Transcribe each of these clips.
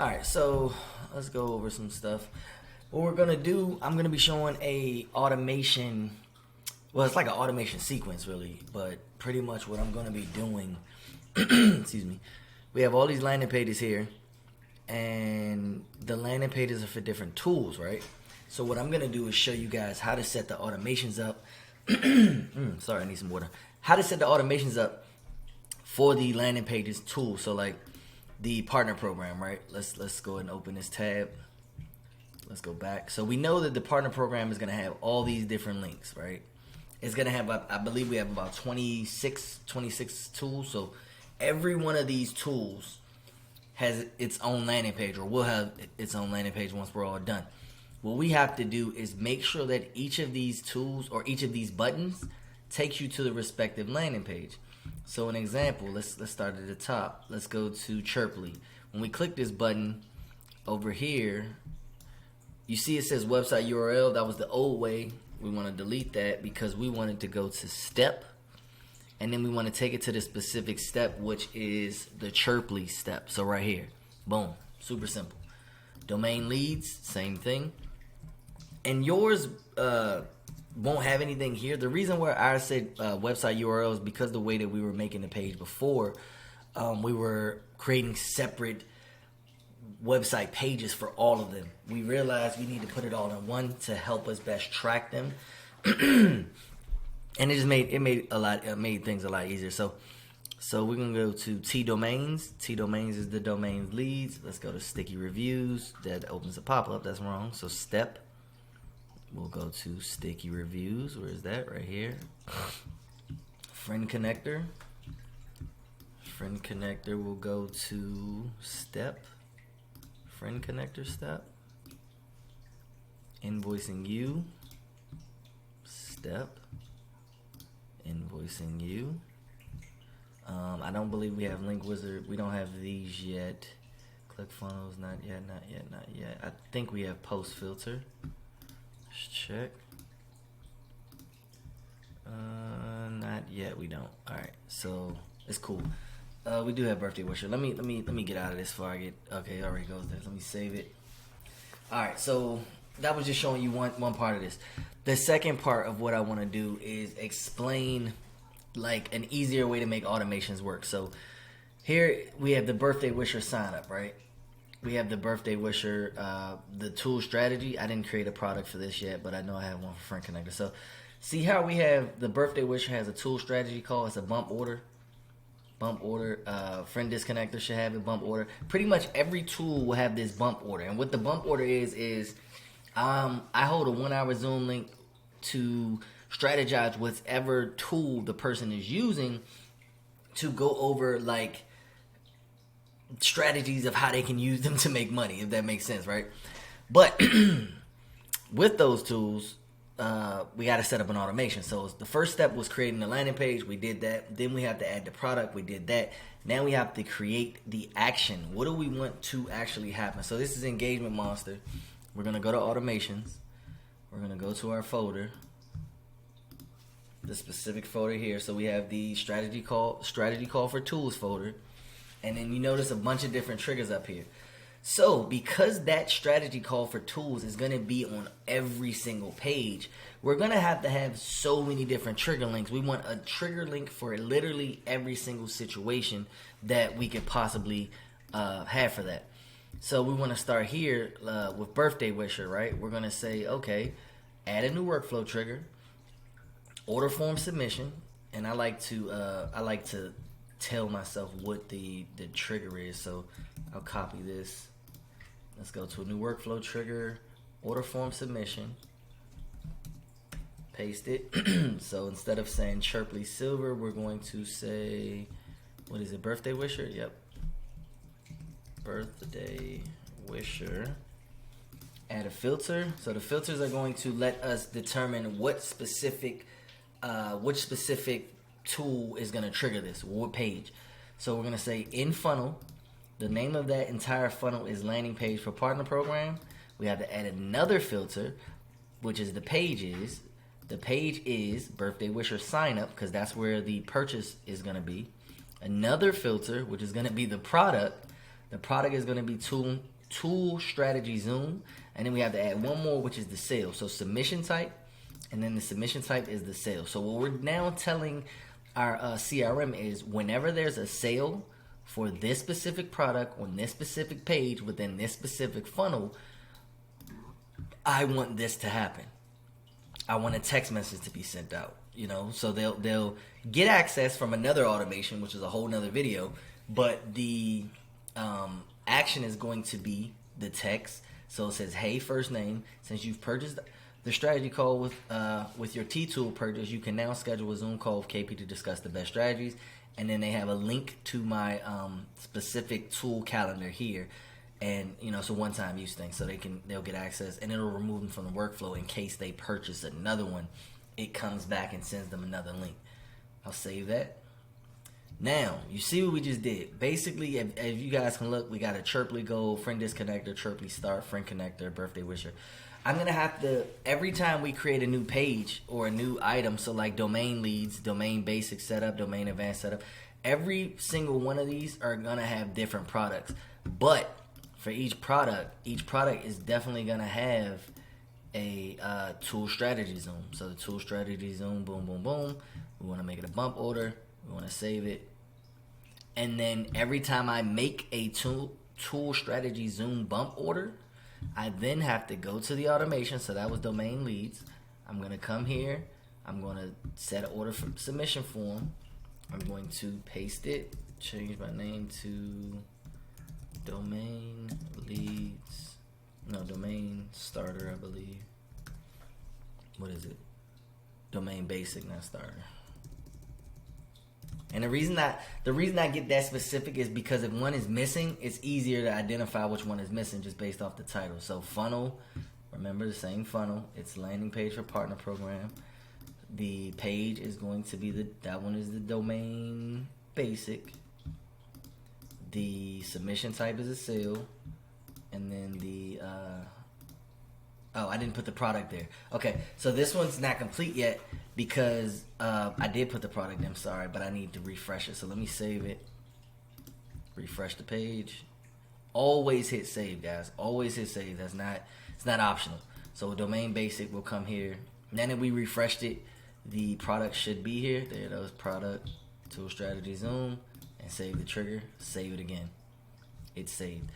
Alright, so let's go over some stuff. What we're gonna do, I'm gonna be showing a automation. Well, it's like an automation sequence, really, but pretty much what I'm gonna be doing. Excuse me. We have all these landing pages here, and the landing pages are for different tools, right? So what I'm gonna do is show you guys how to set the automations up. Sorry, I need some water. How to set the automations up for the landing pages tool. So like the partner program, right? Let's go ahead and open this tab. Let's go back. So we know that the partner program is gonna have all these different links, right? It's gonna have, I believe we have about 26 tools. So every one of these tools has its own landing page, or will have its own landing page once we're all done. What we have to do is make sure that each of these tools or each of these buttons takes you to the respective landing page. So an example, let's start at the top. Let's go to Chirply. When we click this button over here, you see it says website URL. That was the old way. We want to delete that because we wanted to go to step, and then we want to take it to the specific step, which is the Chirply step. So right here, boom, super simple. Domain leads, same thing. And yours won't have anything here. The reason why I said website URL is because the way that we were making the page before, we were creating separate website pages for all of them. We realized we need to put it all in one to help us best track them. And it made things a lot easier. So we're gonna go to T domains. T domains is the domains leads. Let's go to sticky reviews. That opens a pop-up. That's wrong. So step. We'll go to sticky reviews. Where is that? Right here. Friend connector. Friend connector will go to step. Friend connector step. Invoicing you. Step. Invoicing you. I don't believe we have Link Wizard. We don't have these yet. Click funnels, not yet. I think we have post filter. Let's check. Not yet. We don't. All right, so it's cool. We do have birthday wisher. Let me get out of this before I get. Okay, it already goes there. Let me save it. All right, so that was just showing you one part of this. The second part of what I want to do is explain like an easier way to make automations work. So here we have the birthday wisher sign up, right? We have the birthday wisher, the tool strategy. I didn't create a product for this yet, but I know I have one for Friend Connector. So see how we have the birthday wisher has a tool strategy call. It's a bump order. Friend disconnector should have a bump order. Pretty much every tool will have this bump order. And what the bump order is I hold a 1 hour Zoom link to strategize whatever tool the person is using to go over like strategies of how they can use them to make money, if that makes sense, right? But with those tools, we got to set up an automation. So the first step was creating the landing page. We did that. Then we have to add the product. We did that. Now we have to create the action. What do we want to actually happen? So this is Engagement Monster. We're going to go to automations. We're going to go to our folder, the specific folder here. So we have the strategy call for tools folder. And then you notice a bunch of different triggers up here. So because that strategy call for tools is going to be on every single page, we're going to have so many different trigger links. We want a trigger link for literally every single situation that we could possibly have for that. So we want to start here with birthday wisher, right? We're going to say, okay, add a new workflow trigger, order form submission, and I like to tell myself what the trigger is. So I'll copy this. Let's go to a new workflow trigger, order form submission, paste it. So instead of saying Chirply Silver, we're going to say, what is it, birthday wisher? Yep. Birthday wisher. Add a filter. So the filters are going to let us determine which specific tool is going to trigger this, what page. So we're going to say in funnel. The name of that entire funnel is landing page for partner program. We have to add another filter, which is the page is. The page is birthday wisher sign up, because that's where the purchase is going to be. Another filter, which is going to be the product. The product is going to be tool strategy Zoom. And then we have to add one more, which is the sale. So submission type. And then the submission type is the sale. So what we're now telling our CRM is whenever there's a sale for this specific product on this specific page within this specific funnel, I want this to happen. I want a text message to be sent out, so they'll get access from another automation, which is a whole nother video, but the action is going to be the text. So it says, hey, first name, since you've purchased the strategy call with your T-Tool purchase, you can now schedule a Zoom call with KP to discuss the best strategies. And then they have a link to my specific tool calendar here. And, it's a one-time use thing, so they'll get access, and it'll remove them from the workflow in case they purchase another one. It comes back and sends them another link. I'll save that. Now, you see what we just did. Basically, if you guys can look, we got a Chirply Gold, Friend Disconnector, Chirply Start, Friend Connector, Birthday Wisher. I'm going to have to, every time we create a new page or a new item, so like domain leads, domain basic setup, domain advanced setup, every single one of these are going to have different products. But for each product is definitely going to have a tool strategy Zoom. So the tool strategy Zoom, boom, boom, boom. We want to make it a bump order. We want to save it. And then every time I make a tool strategy Zoom bump order, I then have to go to the automation. So that was domain leads. I'm going to come here. I'm going to set an order for submission form. I'm going to paste it, change my name to domain leads. No, domain starter, I believe. What is it? Domain basic, not starter. And the reason I get that specific is because if one is missing, it's easier to identify which one is missing just based off the title. So funnel, remember the same funnel. It's landing page for partner program. The page is going to be that one is the domain basic. The submission type is a sale. And then I didn't put the product there. Okay, so this one's not complete yet because I did put the product in, I'm sorry, but I need to refresh it. So let me save it. Refresh the page. Always hit save, guys. Always hit save. It's not optional. So domain basic will come here. Then if we refreshed it, the product should be here. There it goes, product, tool strategy Zoom, and save the trigger. Save it again. It's saved.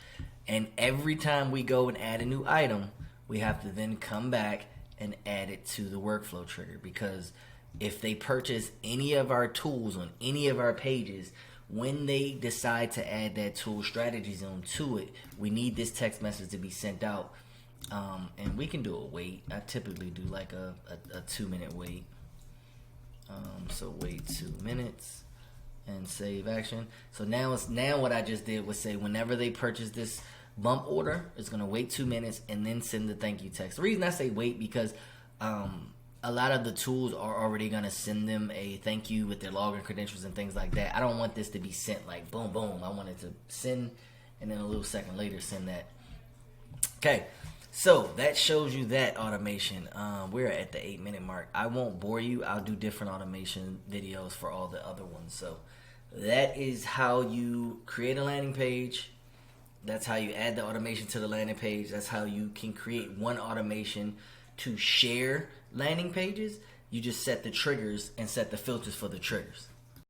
And every time we go and add a new item, we have to then come back and add it to the workflow trigger, because if they purchase any of our tools on any of our pages, when they decide to add that tool strategy Zoom to it, we need this text message to be sent out. And we can do a wait. I typically do like a 2-minute wait. So wait 2 minutes and save action. So now what I just did was say whenever they purchase this bump order, it's going to wait 2 minutes and then send the thank you text. The reason I say wait because a lot of the tools are already going to send them a thank you with their login credentials and things like that. I don't want this to be sent like boom, boom. I want it to send and then a little second later send that. Okay, so that shows you that automation. We're at the 8-minute mark. I won't bore you. I'll do different automation videos for all the other ones. So that is how you create a landing page. That's how you add the automation to the landing page. That's how you can create one automation to share landing pages. You just set the triggers and set the filters for the triggers.